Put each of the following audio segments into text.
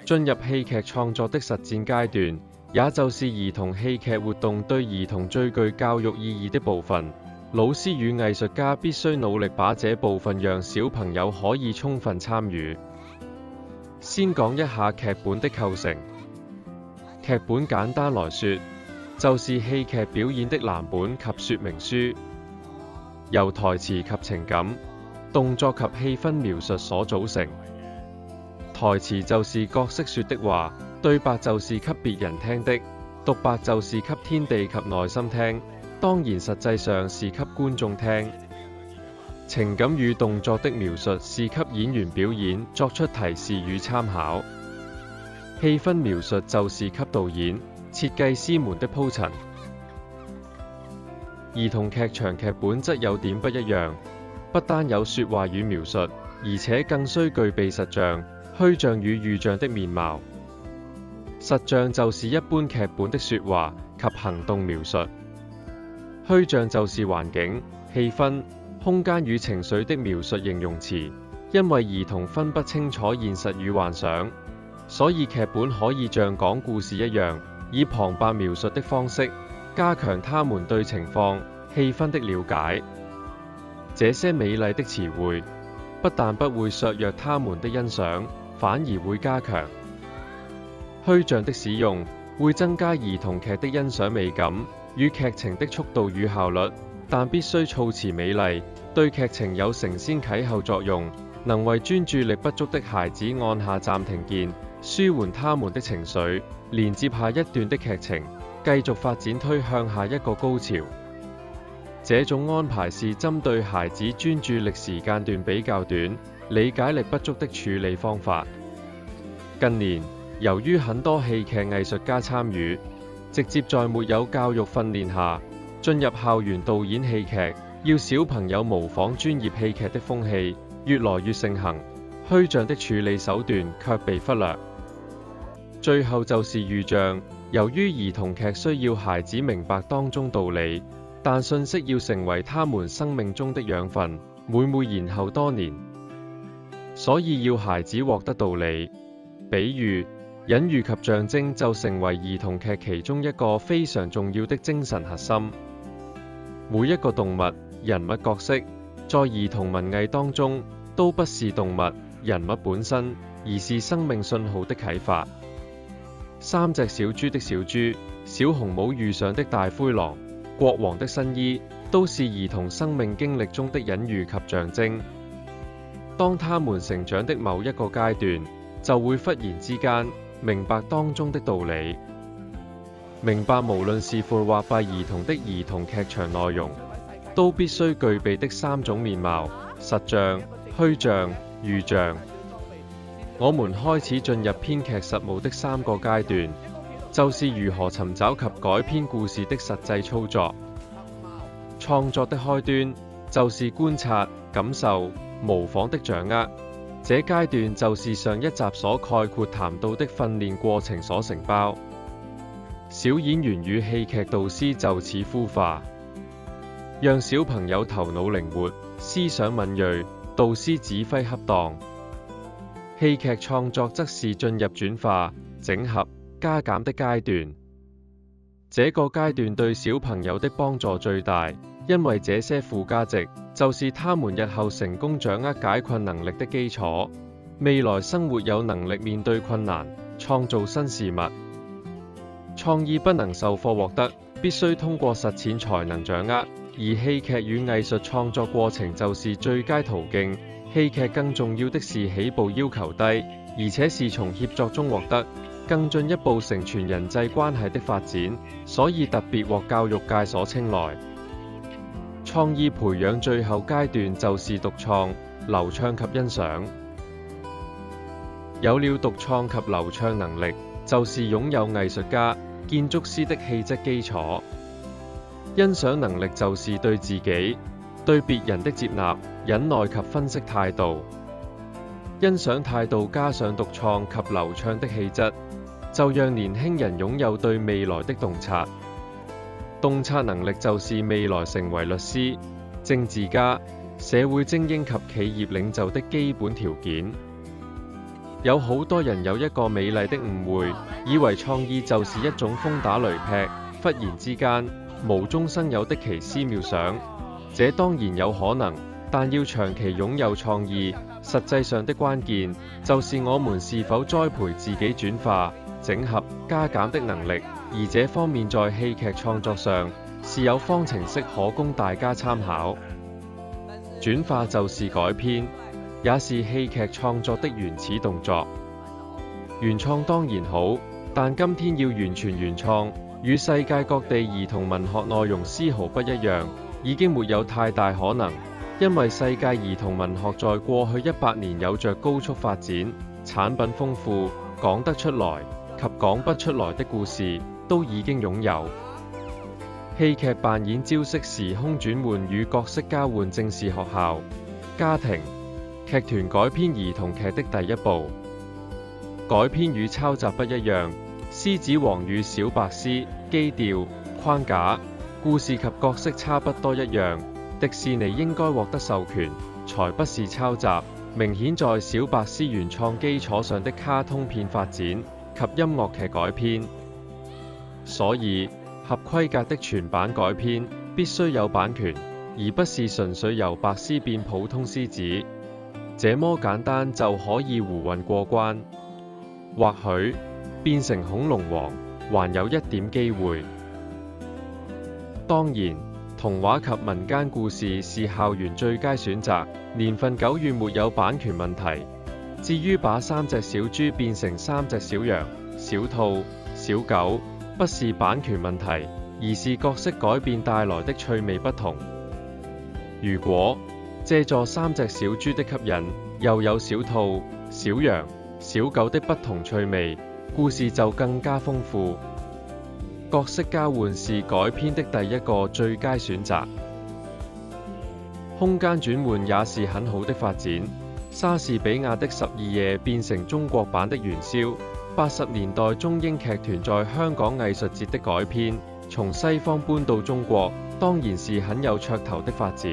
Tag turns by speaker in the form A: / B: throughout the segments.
A: 進入戲劇創作的實戰階段，也就是兒童戲劇活動對兒童最具教育意義的部分。老師與藝術家必須努力把這部分讓小朋友可以充分參與。先講一下劇本的構成。劇本簡單來說，就是戲劇表演的藍本及說明書，由台詞及情感、動作及氣氛描述所組成。台詞就是角色說的話，對白就是給別人聽的，獨白就是給天地及內心聽，當然實際上是給觀眾聽。情感與動作的描述是給演員表演作出提示與參考。氣氛描述就是給導演、設計師們的鋪陳。兒童劇場劇本則有點不一樣，不單有說話與描述，而且更需具備實像、虛像與預像的面貌。實像就是一般劇本的說話及行動描述，虛像就是環境、氣氛、空間與情緒的描述形容詞。因為兒童分不清楚現實與幻想，所以劇本可以像講故事一樣，以旁白描述的方式，加強他們對情況、氣氛的了解。這些美麗的詞彙，不但不會削弱他們的欣賞，反而會加強。虛像的使用會增加兒童劇的欣賞美感與劇情的速度與效率，但必須措辭美麗，對劇情有承先啟後作用，能為專注力不足的孩子按下暫停鍵，舒緩他們的情緒，連接下一段的劇情，繼續發展推向下一個高潮。這種安排是針對孩子專注力時間段比較短、理解力不足的處理方法。近年，由於很多戲劇藝術家參與，直接在沒有教育訓練下進入校園導演戲劇，要小朋友模仿專業戲劇的風氣越來越盛行，虛像的處理手段卻被忽略。最後就是預像，由於兒童劇需要孩子明白當中道理，但信息要成為他們生命中的養分，每延後多年，所以要孩子獲得道理。比喻、隱喻及象徵就成為兒童劇其中一個非常重要的精神核心。每一個動物、人物角色，在兒童文藝當中，都不是動物、人物本身，而是生命信號的啟發。三隻小豬的小豬、小紅帽遇上的大灰狼、國王的新衣，都是兒童生命經歷中的隱喻及象徵。當他們成長的某一個階段，就會忽然之間明白當中的道理，明白無論是父或輩兒童的兒童劇場內容，都必須具備的三種面貌：實像、虛像、預像。我們開始進入編劇實務的三個階段，就是如何尋找及改編故事的實際操作。創作的開端就是觀察、感受、模仿的掌握。這階段就是上一集所概括談到的訓練過程所承包。小演員與戲劇導師就此孵化，讓小朋友頭腦靈活、思想敏銳，導師指揮恰當。戲劇創作則是進入轉化、整合、加減的階段。這個階段對小朋友的幫助最大，因為這些附加值就是他們日後成功掌握解困能力的基礎，未來生活有能力面對困難，創造新事物。創意不能授課獲得，必須通過實踐才能掌握，而戲劇與藝術創作過程就是最佳途徑。戲劇更重要的是起步要求低，而且是從協作中獲得，更進一步成全人際關係的發展，所以特別獲教育界所青睞。創意培養最後階段就是獨創、流暢及欣賞。有了獨創及流暢能力，就是擁有藝術家、建築師的氣質基礎。欣賞能力就是對自己、對別人的接納、忍耐及分析態度。欣賞態度加上獨創及流暢的氣質，就讓年輕人擁有對未來的洞察。洞察能力就是未來成為律師、政治家、社會精英及企業領袖的基本條件。有好多人有一個美麗的誤會，以為創意就是一種風打雷劈，忽然之間無中生有的奇思妙想。這當然有可能，但要長期擁有創意，實際上的關鍵就是我們是否栽培自己轉化、整合、加減的能力，而這方面在戲劇創作上是有方程式可供大家參考。轉化就是改編，也是戲劇創作的原始動作。原創當然好，但今天要完全原創，與世界各地兒童文學內容絲毫不一樣，已經沒有太大可能，因為世界兒童文學在過去100年有着高速發展，產品豐富，講得出來及講不出來的故事都已經擁有。戲劇扮演招式時空轉換與角色交換正是學校、家庭、劇團改編兒童劇的第一步。改編與抄襲不一樣，獅子王與小白獅基調、框架、故事及角色差不多一樣，迪士尼應該獲得授權，才不是抄襲。明顯在小白獅原創基礎上的卡通片發展及音樂劇改編，所以合規格的全版改編必須有版權，而不是純粹由白獅變普通獅子，這麼簡單就可以胡混過關。或許變成恐龍王還有一點機會。當然，童話及民間故事是校園最佳選擇，年份久遠沒有版權問題。至於把3隻小豬變成3隻小羊、小兔、小狗，不是版權問題，而是角色改變帶來的趣味不同。如果借助3隻小豬的吸引，又有小兔、小羊、小狗的不同趣味，故事就更加豐富。角色交換是改編的第一個最佳選擇。空間轉換也是很好的發展。莎士比亞的12夜變成中國版的元宵，80年代中英劇團在香港藝術節的改編，從西方搬到中國，當然是很有噱頭的發展。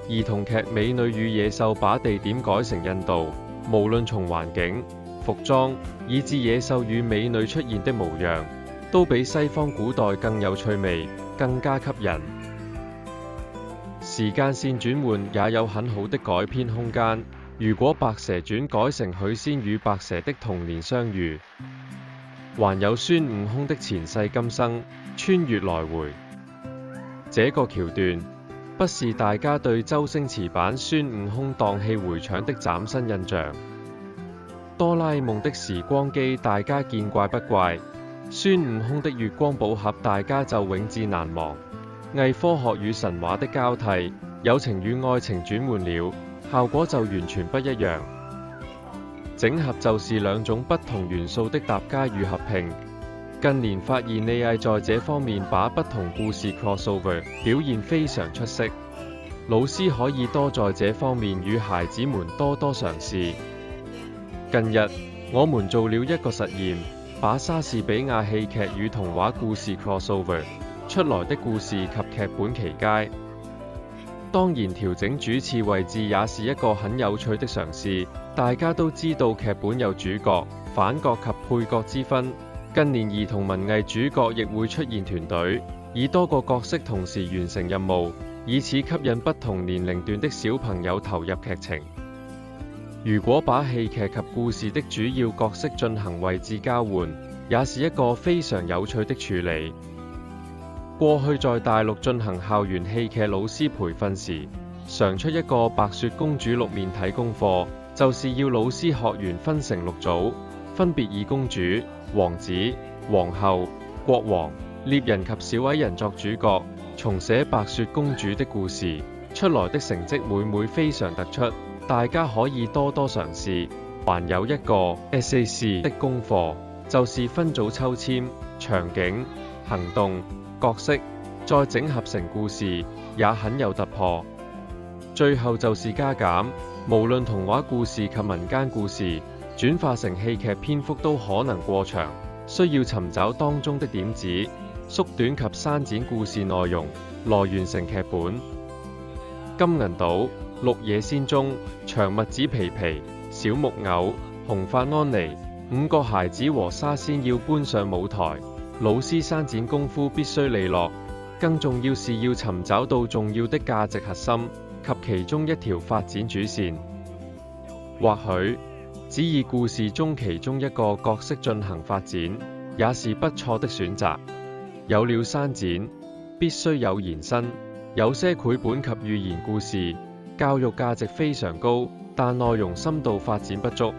A: 兒童劇《美女與野獸》把地點改成印度，無論從環境、服裝，以至野獸與美女出現的模樣，都比西方古代更有趣味，更加吸引。時間線轉換也有很好的改編空間。如果《白蛇傳》改成許仙與白蛇的童年相遇，還有孫悟空的前世今生穿越來回，這個橋段不是大家對周星馳版孫悟空蕩氣迴腸的嶄新印象。哆啦 A 夢的時光機大家見怪不怪，孫悟空的月光寶盒大家就永誌難忘。偽科學與神話的交替，友情與愛情轉換了，效果就完全不一樣。整合就是兩種不同元素的搭加與合併。近年發現李毅在這方面把不同故事 crossover 表現非常出色，老師可以多在這方面與孩子們多多嘗試。近日我們做了一個實驗，把莎士比亞戲劇與童話故事 crossover，出來的故事及劇本奇佳。當然調整主次位置也是一個很有趣的嘗試。大家都知道劇本有主角、反角及配角之分，近年兒童文藝主角亦會出現團隊，以多個角色同時完成任務，以此吸引不同年齡段的小朋友投入劇情。如果把戲劇及故事的主要角色進行位置交換，也是一個非常有趣的處理。過去在大陸進行校園戲劇老師培訓時，常出一個白雪公主6面體功課，就是要老師學員分成6組，分別以公主、王子、皇后、國王、獵人及小矮人作主角，重寫白雪公主的故事，出來的成績每非常突出，大家可以多多嘗試。還有一個 SAC 的功課，就是分組抽籤、場景、行動、角色，再整合成故事，也很有突破。最後就是加減，無論童話故事及民間故事，轉化成戲劇篇幅都可能過長，需要尋找當中的點子，縮短及刪剪故事內容，來完成劇本。金銀島、綠野仙蹤、長襪子皮皮、小木偶、紅髮安妮，五個孩子和沙仙要搬上舞台，老師伸展功夫必須利落，更重要是要尋找到重要的價值核心及其中一條發展主線。或許只以故事中其中一個角色進行發展，也是不錯的選擇。有了刪剪，必須有延伸。有些繪本及寓言故事，教育價值非常高，但內容深度發展不足。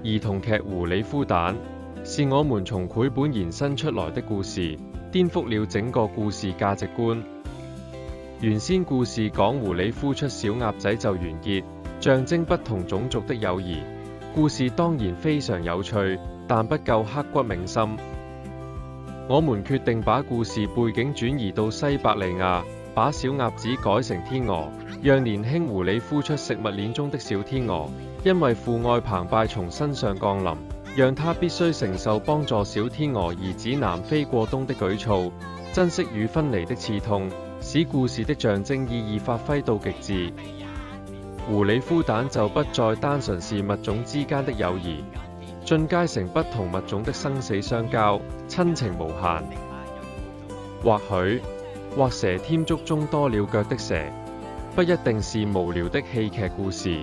A: 兒童劇《狐狸孵蛋》是我們從繪本延伸出來的故事，顛覆了整個故事價值觀。原先故事講狐狸孵出小鴨仔就完結，象徵不同種族的友誼。故事當然非常有趣，但不夠刻骨銘心。我們決定把故事背景轉移到西伯利亞，把小鴨子改成天鵝，讓年輕狐狸孵出食物鏈中的小天鵝。因為父愛澎湃從身上降臨，讓他必須承受幫助小天鵝兒子南飛過冬的舉措，珍惜與分離的刺痛，使故事的象徵意義發揮到極致。狐狸孵蛋就不再單純是物種之間的友誼，進階成不同物種的生死相交，親情無限。或許畫蛇添足中多了腳的蛇，不一定是無聊的戲劇故事。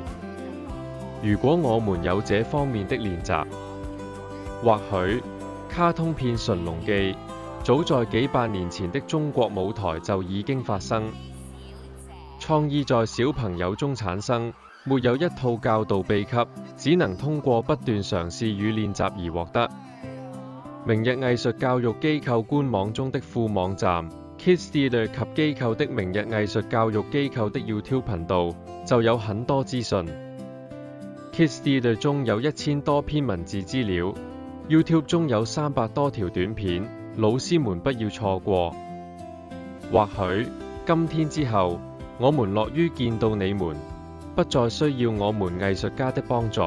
A: 如果我們有這方面的練習，或許卡通片《馴龍記》早在幾百年前的中國舞台就已經發生。創意在小朋友中產生，沒有一套教導秘笈，只能通過不斷嘗試與練習而獲得。明日藝術教育機構官網中的副網站 Kids Theatre 及機構的明日藝術教育機構的 YouTube 頻道就有很多資訊。Kids Theatre 中有1000多篇文字資料， YouTube 中有300多條短片，老師們不要錯過。或許今天之後，我們樂於見到你們，不再需要我們藝術家的幫助。